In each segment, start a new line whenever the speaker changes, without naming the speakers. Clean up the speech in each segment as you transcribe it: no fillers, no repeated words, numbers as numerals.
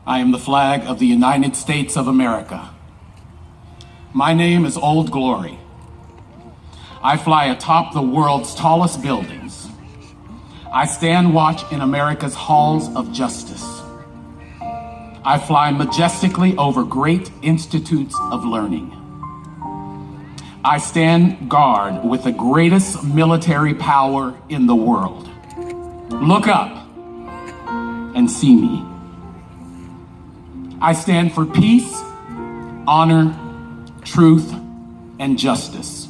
I am the flag of the United States of America. My name is Old Glory. I fly atop the world's tallest buildings. I stand watch in America's halls of justice. I fly majestically over great institutes of learning. I stand guard with the greatest military power in the world. Look up and see me. I stand for peace, honor, truth, and justice.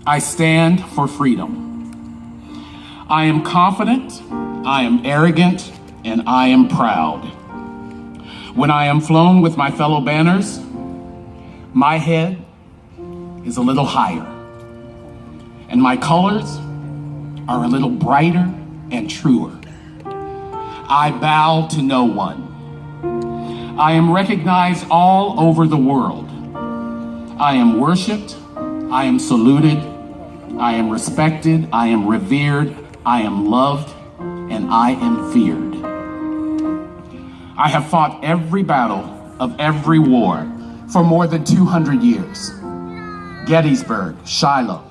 I stand for freedom. I am confident, I am arrogant, and I am proud. When I am flown with my fellow banners, my head is a little higher, and my colors are a little brighter and truer. I bow to no one. I am recognized all over the world. I am worshiped, I am saluted, I am respected, I am revered, I am loved, and I am feared. I have fought every battle of every war for more than 200 years. Gettysburg, Shiloh,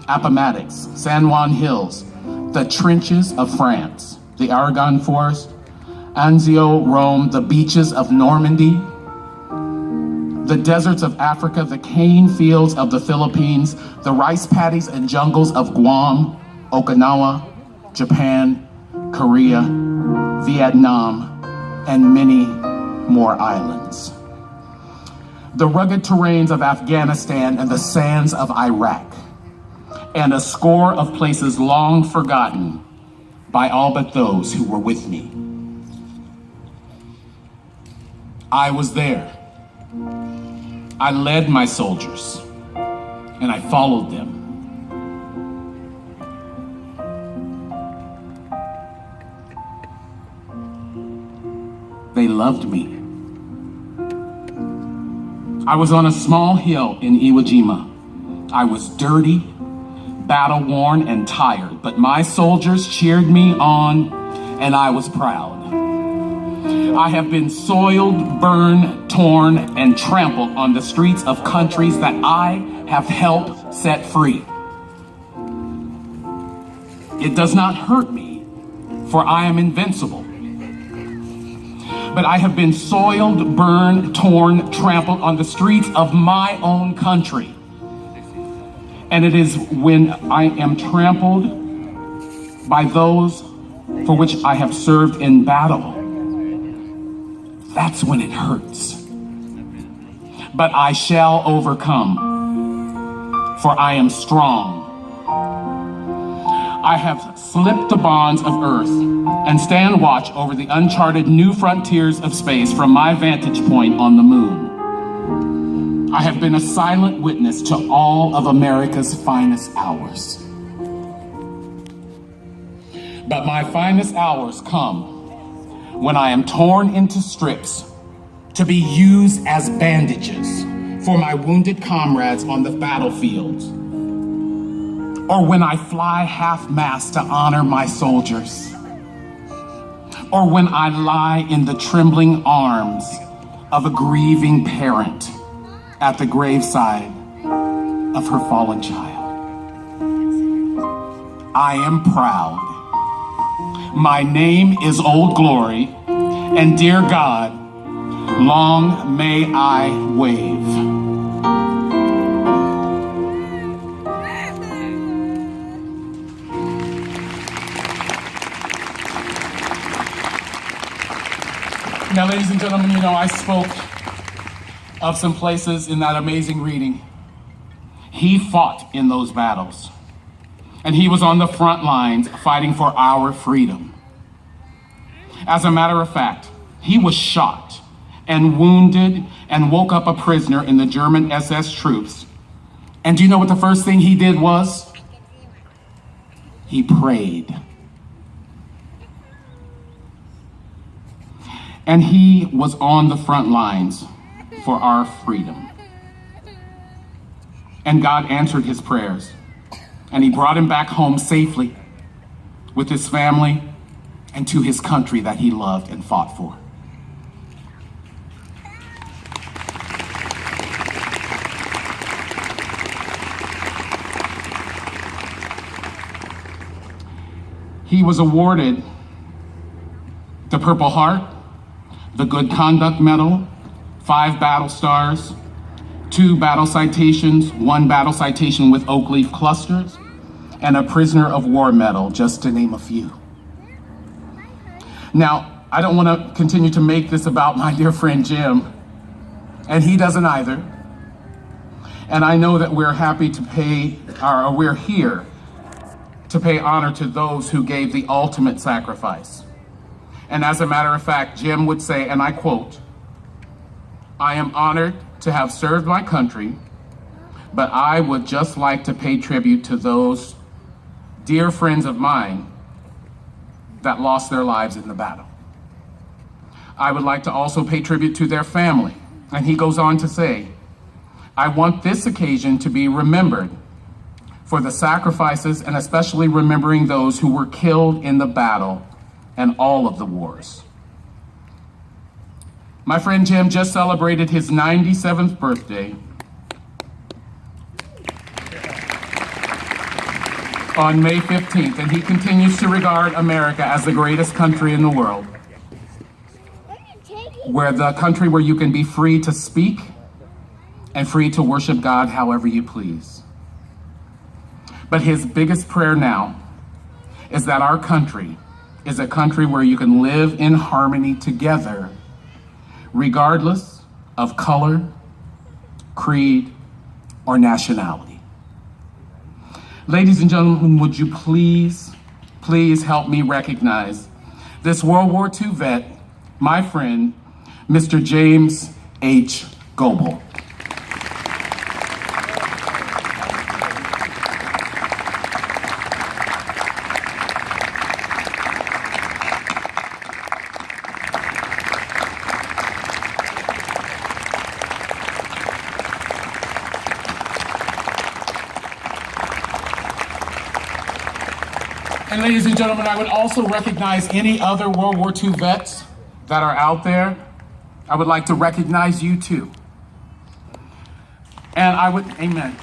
Appomattox, San Juan Hills, the trenches of France, the Argonne Forest, Anzio, Rome, the beaches of Normandy, the deserts of Africa, the cane fields of the Philippines, the rice paddies and jungles of Guam, Okinawa, Japan, Korea, Vietnam, and many more islands. The rugged terrains of Afghanistan and the sands of Iraq, and a score of places long forgotten by all but those who were with me. I was there. I led my soldiers, and I followed them. They loved me. I was on a small hill in Iwo Jima. I was dirty, battle-worn, and tired, but my soldiers cheered me on, and I was proud. I have been soiled, burned, torn, and trampled on the streets of countries that I have helped set free. It does not hurt me, for I am invincible. But I have been soiled, burned, torn, trampled on the streets of my own country. And it is when I am trampled by those for which I have served in battle, that's when it hurts. But I shall overcome, for I am strong. I have slipped the bonds of earth and stand watch over the uncharted new frontiers of space from my vantage point on the moon. I have been a silent witness to all of America's finest hours. But my finest hours come when I am torn into strips to be used as bandages for my wounded comrades on the battlefield, or when I fly half-mast to honor my soldiers, or when I lie in the trembling arms of a grieving parent at the graveside of her fallen child. I am proud. My name is Old Glory, and dear God, long may I wave. Now, ladies and gentlemen, I spoke of some places in that amazing reading. He fought in those battles. And he was on the front lines fighting for our freedom. As a matter of fact, he was shot and wounded and woke up a prisoner in the German SS troops. And do you know what the first thing he did was? He prayed. And he was on the front lines for our freedom. And God answered his prayers. And he brought him back home safely with his family and to his country that he loved and fought for. He was awarded the Purple Heart, the Good Conduct Medal, 5 battle stars, 2 battle citations, 1 battle citation with oak leaf clusters, and a Prisoner of War Medal, just to name a few. Now, I don't want to continue to make this about my dear friend Jim, and he doesn't either. And I know that we're happy to we're here to pay honor to those who gave the ultimate sacrifice. And as a matter of fact, Jim would say, and I quote, "I am honored to have served my country, but I would just like to pay tribute to those dear friends of mine that lost their lives in the battle. I would like to also pay tribute to their family." And he goes on to say, "I want this occasion to be remembered for the sacrifices and especially remembering those who were killed in the battle and all of the wars." My friend Jim just celebrated his 97th birthday on May 15th, and he continues to regard America as the greatest country in the world, where the country where you can be free to speak and free to worship God however you please. But his biggest prayer now is that our country is a country where you can live in harmony together, regardless of color, creed, or nationality. Ladies and gentlemen, would you please help me recognize this World War II vet, my friend, Mr. James H. Goebel. And ladies and gentlemen, I would also recognize any other World War II vets that are out there. I would like to recognize you too. And I would, amen.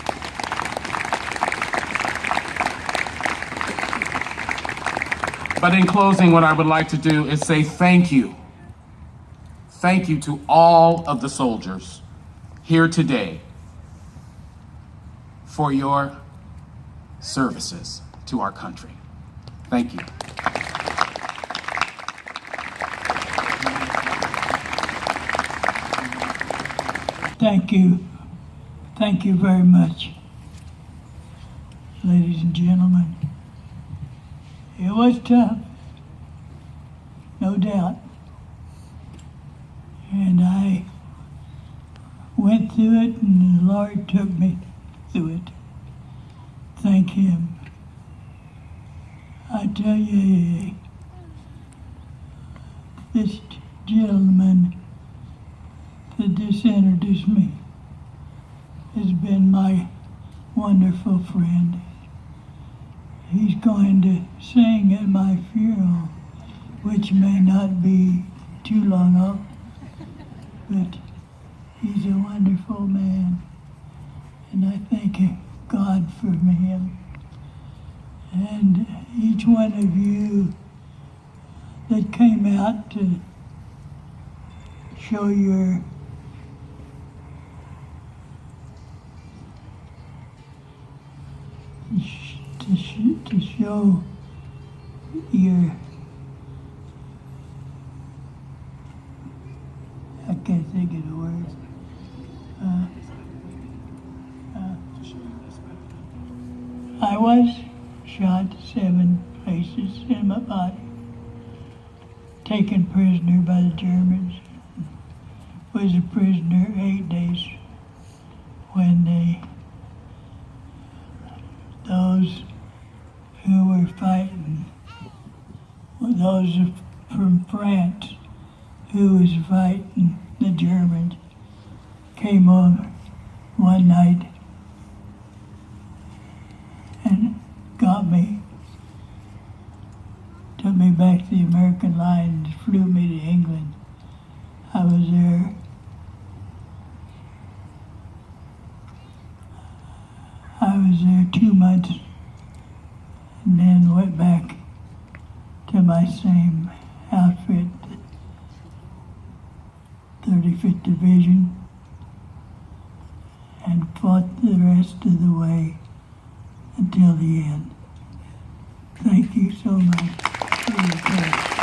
But in closing, what I would like to do is say thank you. Thank you to all of the soldiers here today for your services to our country. Thank you.
Thank you. Thank you very much, ladies and gentlemen. It was tough, no doubt. And I went through it, and the Lord took me through it. Thank Him. I tell you, this gentleman that just introduced me has been my wonderful friend. He's going to sing at my funeral, which may not be too long off, but he's a wonderful man, and I thank God for him. And each one of you that came out to show your to show your, I can't think of the words. I was shot 7 places in my body, taken prisoner by the Germans. Was a prisoner 8 days when those who were fighting, those from France who was fighting the Germans came over one night and got me, took me back to the American line and flew me to England. I was there. I was there 2 months and then went back my same outfit, 35th Division, and fought the rest of the way until the end. Thank you so much for your time.